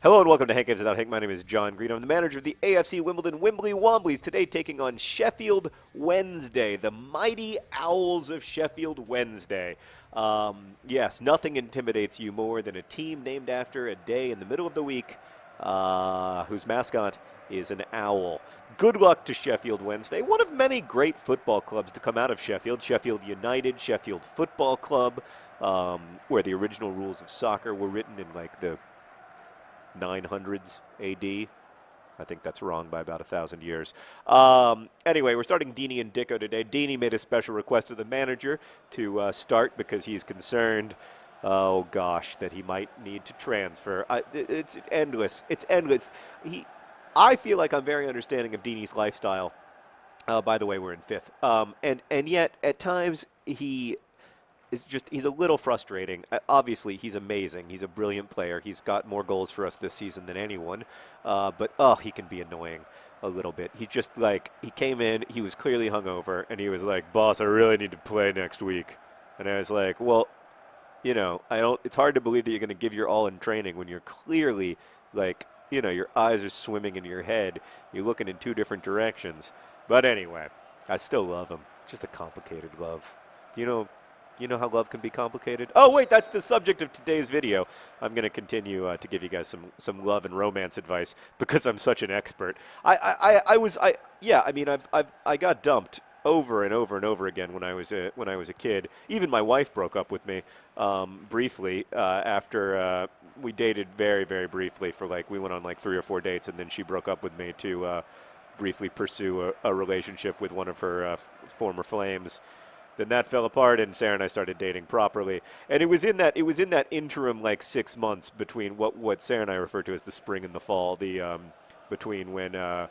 Hello and welcome to Hank Games Without Hank. My name is John Green. I'm the manager of the AFC Wimbledon Wimbly Womblys. Today taking on Sheffield Wednesday, the mighty Owls of Sheffield Wednesday. Yes, nothing intimidates you more than a team named after a day in the middle of the week whose mascot is an owl. Good luck to Sheffield Wednesday, one of many great football clubs to come out of Sheffield. Sheffield United, Sheffield Football Club, where the original rules of soccer were written in like the 900s AD. I think that's wrong by about 1,000 years. Anyway, we're starting Dini and Dicko today. Dini made a special request of the manager to start because he's concerned, oh gosh, that he might need to transfer. It's endless. It's endless. I feel like I'm very understanding of Dini's lifestyle. By the way, we're in fifth. And yet, at times, he's a little frustrating. Obviously, he's amazing. He's a brilliant player. He's got more goals for us this season than anyone. But he can be annoying a little bit. He came in, he was clearly hungover, and he was like, "Boss, I really need to play next week." And I was like, well, it's hard to believe that you're going to give your all in training when you're clearly your eyes are swimming in your head. You're looking in two different directions. But anyway, I still love him. Just a complicated love. You know how love can be complicated? Oh, wait, that's the subject of today's video. I'm going to continue to give you guys some love and romance advice because I'm such an expert. I got dumped over and over and over again when I was a kid. Even my wife broke up with me briefly after we dated very, very briefly for we went on 3 or 4 dates, and then she broke up with me to briefly pursue a relationship with one of her former flames. Then that fell apart, and Sarah and I started dating properly. And it was in that interim 6 months between what Sarah and I refer to as the spring and the fall, between when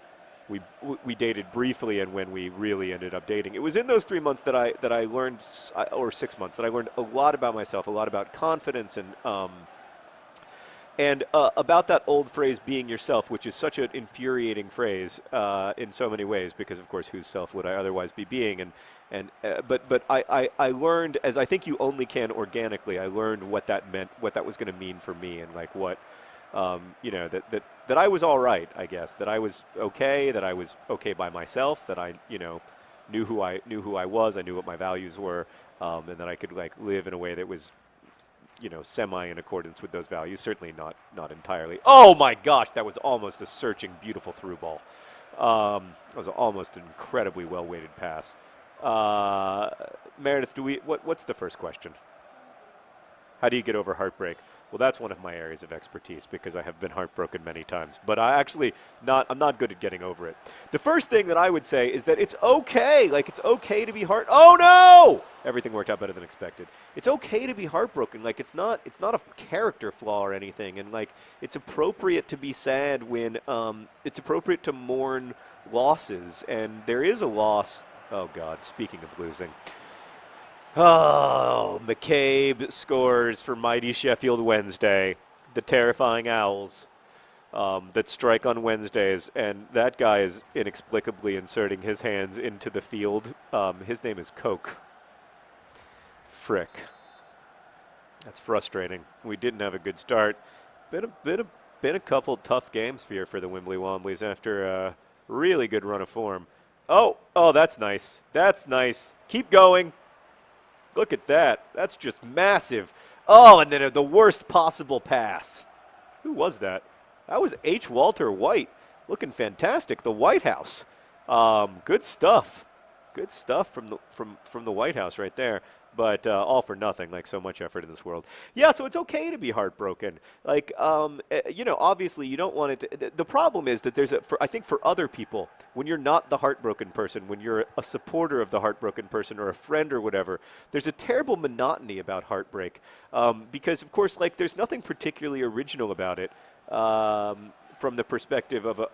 we dated briefly and when we really ended up dating. It was in those 3 months that I learned, or 6 months, that I learned a lot about myself, a lot about confidence, and about that old phrase, being yourself, which is such an infuriating phrase in so many ways, because of course, whose self would I otherwise be being? But I learned, as I think you only can organically, I learned what that meant, what that was going to mean for me, and that I was all right, I guess, that I was okay by myself, that I knew who I was, I knew what my values were, and that I could live in a way that was semi in accordance with those values. Certainly not entirely. Oh my gosh, that was almost a searching, beautiful through ball. That was almost an incredibly well-weighted pass. Meredith, what's the first question? How do you get over heartbreak? Well, that's one of my areas of expertise because I have been heartbroken many times. But I'm not good at getting over it. The first thing that I would say is that it's okay. It's okay to be Oh no! Everything worked out better than expected. It's okay to be heartbroken. It's not a character flaw or anything. And it's appropriate to be sad when it's appropriate to mourn losses. And there is a loss. Oh God, speaking of losing. Oh, McCabe scores for mighty Sheffield Wednesday, the terrifying Owls that strike on Wednesdays, and that guy is inexplicably inserting his hands into the field. His name is Coke. Frick. That's frustrating. We didn't have a good start. Been a couple tough games here for the Wimbly Womblys after a really good run of form. Oh, that's nice. That's nice. Keep going. Look at that. That's just massive. Oh, and then the worst possible pass. Who was that? That was H. Walter White. Looking fantastic. The White House. Good stuff. Good stuff from the White House right there. But all for nothing, so much effort in this world. Yeah, so it's okay to be heartbroken. Obviously you don't want it to. The problem is that I think for other people, when you're not the heartbroken person, when you're a supporter of the heartbroken person or a friend or whatever, there's a terrible monotony about heartbreak. Because, of course, there's nothing particularly original about it from the perspective of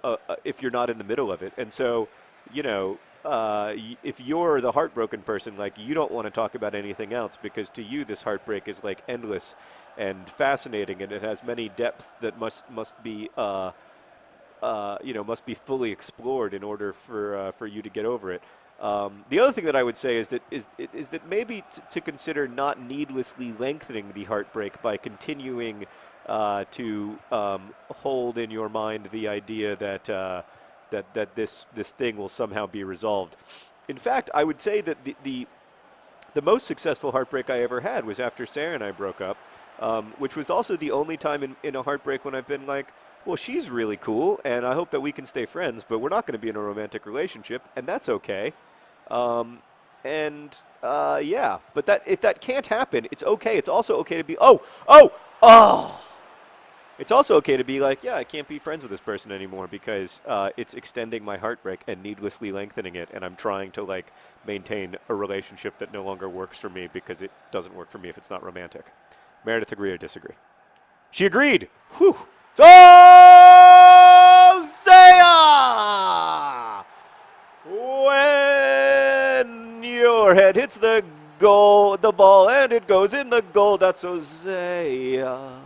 if you're not in the middle of it. And so, if you're the heartbroken person, you don't want to talk about anything else because to you this heartbreak is endless and fascinating, and it has many depths that must be fully explored in order for you to get over it. The other thing that I would say is that maybe to consider not needlessly lengthening the heartbreak by continuing to hold in your mind the idea that that this thing will somehow be resolved. In fact, I would say that the most successful heartbreak I ever had was after Sarah and I broke up, which was also the only time in a heartbreak when I've been like, well, she's really cool, and I hope that we can stay friends, but we're not going to be in a romantic relationship, and that's okay. Yeah, but that if that can't happen, it's okay. It's also okay to be, oh! It's also okay to be like, yeah, I can't be friends with this person anymore because it's extending my heartbreak and needlessly lengthening it, and I'm trying to like maintain a relationship that no longer works for me because it doesn't work for me if it's not romantic. Meredith, agree or disagree? She agreed. Whew. So Zaya, when your head hits the ball and it goes in the goal, that's Hosea.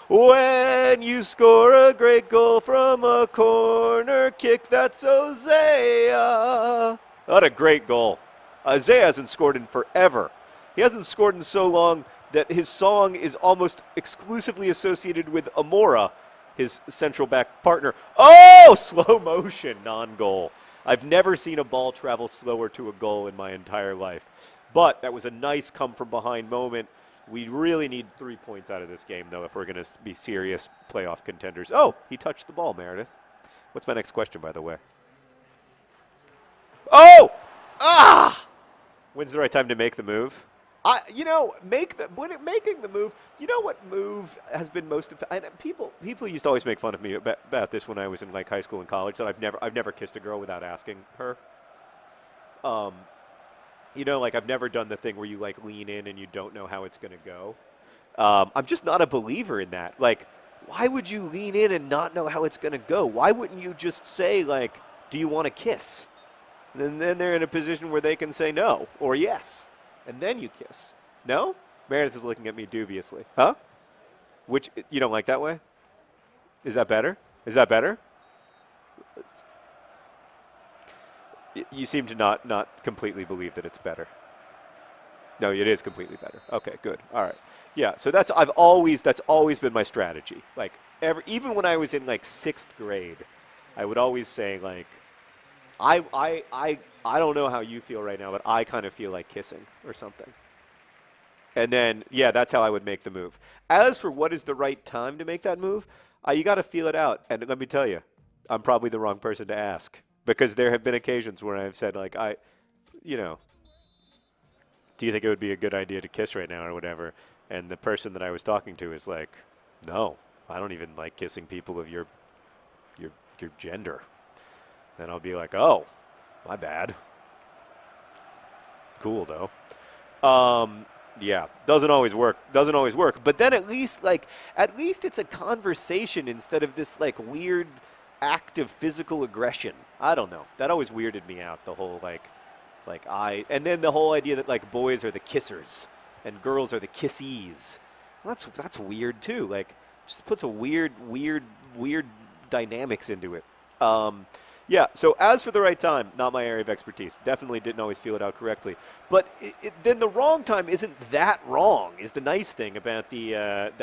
When you score a great goal from a corner kick, that's Hosea. What a great goal. Isaiah hasn't scored in forever. He hasn't scored in so long that his song is almost exclusively associated with Amora, his central back partner. Oh, slow motion, non-goal. I've never seen a ball travel slower to a goal in my entire life. But that was a nice come-from-behind moment. We really need 3 points out of this game, though, if we're going to be serious playoff contenders. Oh, he touched the ball, Meredith. What's my next question, by the way? Oh! Ah! When's the right time to make the move? Making the move. You know what move has been most effective? People used to always make fun of me about this when I was in like high school and college. That I've never kissed a girl without asking her. Like I've never done the thing where you like lean in and you don't know how it's going to go. I'm just not a believer in that. Like, why would you lean in and not know how it's going to go? Why wouldn't you just say, like, do you want to kiss? And then they're in a position where they can say no or yes. And then you kiss. No? Meredith is looking at me dubiously. Huh? Which, you don't like that way? Is that better? Is that better? You seem to not completely believe that it's better. No, it is completely better. Okay, good. All right. Yeah, so that's always been my strategy. Like even when I was in like 6th grade, I would always say like I don't know how you feel right now, but I kind of feel like kissing or something. And then yeah, that's how I would make the move. As for what is the right time to make that move, you got to feel it out. And let me tell you, I'm probably the wrong person to ask. Because there have been occasions where I've said, like, do you think it would be a good idea to kiss right now or whatever? And the person that I was talking to is like, no, I don't even like kissing people of your gender. Then I'll be like, oh, my bad. Cool, though. Yeah, doesn't always work. But then at least it's a conversation instead of this, like, weird act of physical aggression. I don't know. That always weirded me out, the whole and then the whole idea that like boys are the kissers and girls are the kissies. Well, that's weird too. Like just puts a weird dynamics into it. Yeah, so as for the right time, not my area of expertise. Definitely didn't always feel it out correctly. But then the wrong time isn't that wrong is the nice thing about the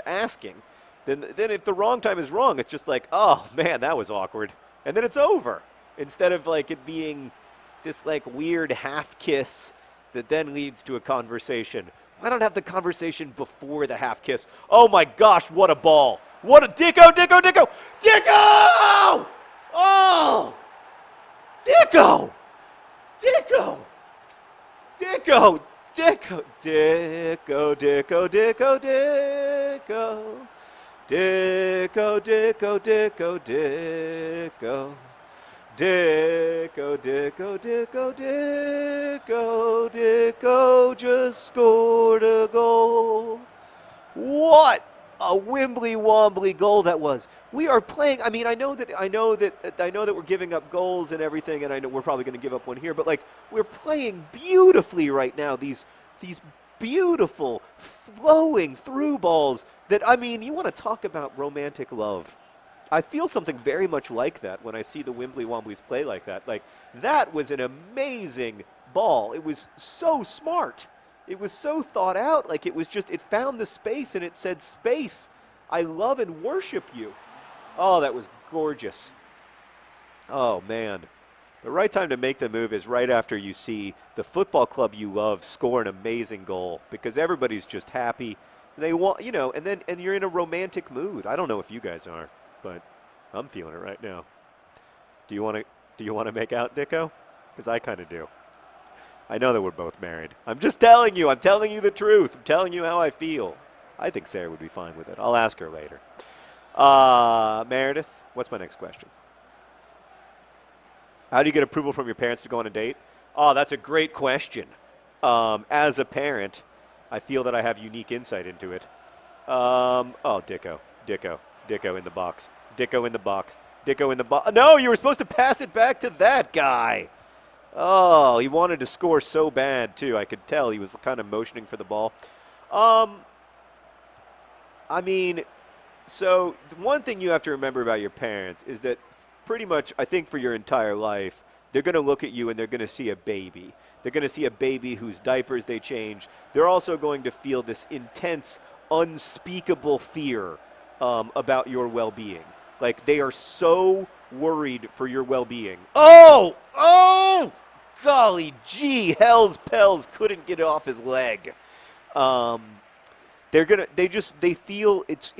asking. Then if the wrong time is wrong, it's just like, oh, man, that was awkward. And then it's over. Instead of, like, it being this, like, weird half kiss that then leads to a conversation. Why not have the conversation before the half kiss? Oh, my gosh, what a ball. What a Dicko! Oh! Dicko! Dicko, just scored a goal. What a Wimbly Wombly goal that was. We are playing. I mean, I know that we're giving up goals and everything, and I know we're probably going to give up one here. But like, we're playing beautifully right now. These beautiful flowing through balls. That I mean, you want to talk about romantic love. I feel something very much like that when I see the Wimbly Womblys play like that. Like, that was an amazing ball. It was so smart. It was so thought out. Like, it was just, it found the space and it said space. I love and worship you. Oh, that was gorgeous. Oh, man. The right time to make the move is right after you see the football club you love score an amazing goal because everybody's just happy. They want, and you're in a romantic mood. I don't know if you guys are, but I'm feeling it right now. Do you want to make out, Dicko? Because I kind of do. I know that we're both married. I'm just telling you. I'm telling you the truth. I'm telling you how I feel. I think Sarah would be fine with it. I'll ask her later. Meredith, what's my next question? How do you get approval from your parents to go on a date? Oh, that's a great question. As a parent, I feel that I have unique insight into it. Dicko in the box. Dicko in the box. Dicko in the box. No, you were supposed to pass it back to that guy. Oh, he wanted to score so bad, too. I could tell he was kind of motioning for the ball. So one thing you have to remember about your parents is that pretty much, I think for your entire life, they're going to look at you and they're going to see a baby. They're going to see a baby whose diapers they change. They're also going to feel this intense, unspeakable fear about your well-being. Like, they are so worried for your well-being. Oh! Golly gee, hell's Pels couldn't get off his leg. They feel it's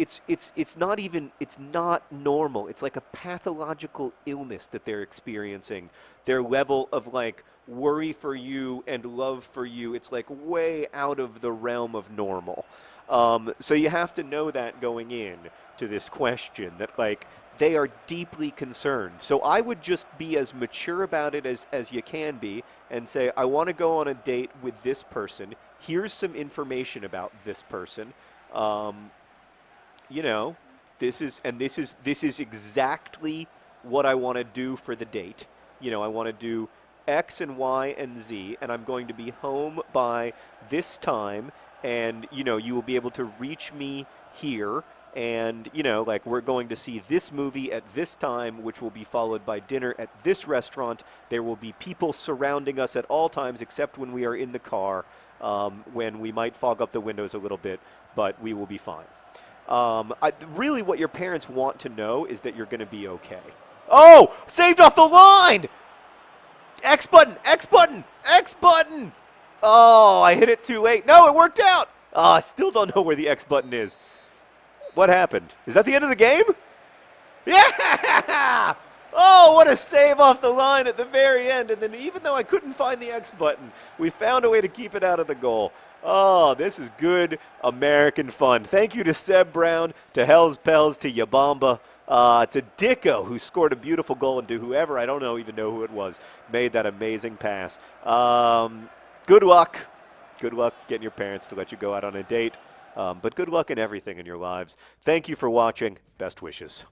not normal. It's like a pathological illness that they're experiencing. Their level of like worry for you and love for you, it's like way out of the realm of normal. So you have to know that going in to this question that like they are deeply concerned. So I would just be as mature about it as you can be and say, I want to go on a date with this person. Here's some information about this person. This is exactly what I want to do for the date. I want to do X and Y and Z, and I'm going to be home by this time, and, you will be able to reach me here. And, we're going to see this movie at this time, which will be followed by dinner at this restaurant. There will be people surrounding us at all times, except when we are in the car, when we might fog up the windows a little bit, but we will be fine. Really what your parents want to know is that you're going to be okay. Oh, saved off the line! X button, X button, X button! Oh, I hit it too late. No, it worked out! I still don't know where the X button is. What happened? Is that the end of the game? Yeah! Oh, what a save off the line at the very end. And then even though I couldn't find the X button, we found a way to keep it out of the goal. Oh, this is good American fun. Thank you to Seb Brown, to Hell's Pels, to Yabamba, to Dicko, who scored a beautiful goal, and to whoever, I don't even know who it was, made that amazing pass. Good luck. Good luck getting your parents to let you go out on a date. But good luck in everything in your lives. Thank you for watching. Best wishes.